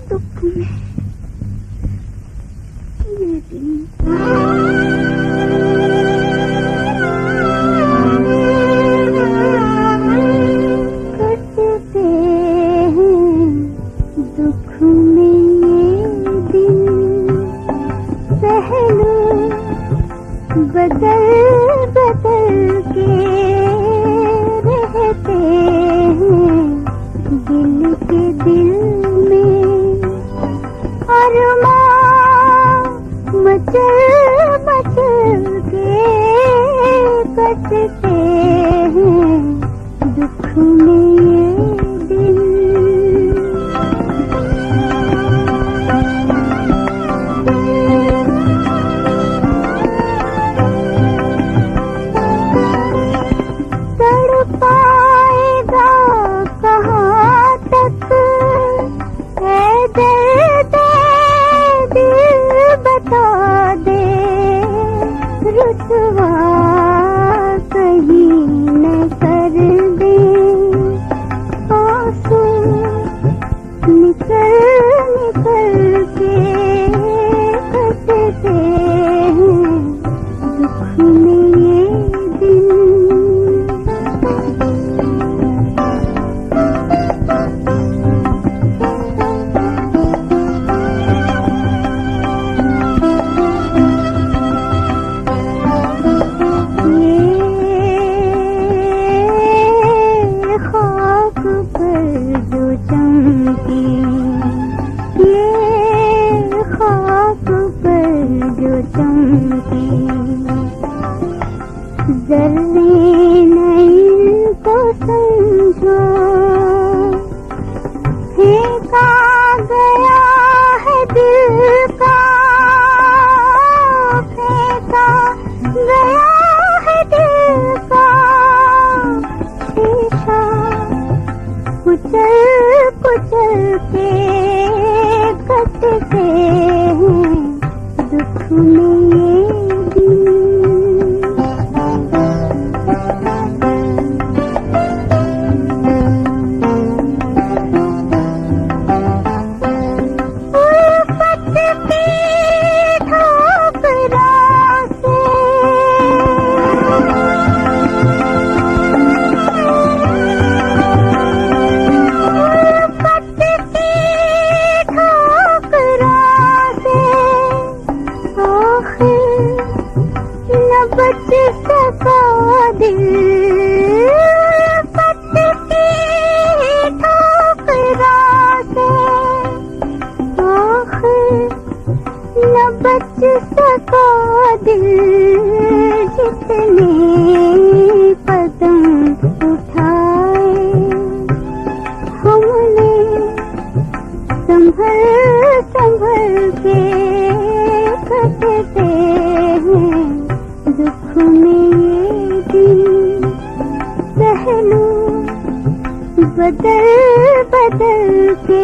दुख में ये दिन कटते हैं, दुख में ये दिन पहलू बदल बदल के रहते हैं दिल के दिल में, अरमां मचल मचल के कटते हैं दुख में ये दिन। तड़पाएगा कहाँ तक है दर्द दिल बता दे, रुसवा कहीं न कर दे, आंसू निकल निकल के कटते हैं दुख में ये दिन। ये खाक पर जो चमकी, जर्रे नहीं तो समझो फेंका गया है दिल का, फेंका गया है दिल का शीशा, कुचल कुचल के कटते हैं दुख में ये दिन। उल्फत की ठोकरों से बच सका दिल, पत्ती ठोकरों से आखिर न बच सका दिल, जितने कदम उठाए हमने संभल संभल के कटते हैं दुख में ये दिन, पहलू बदल बदल के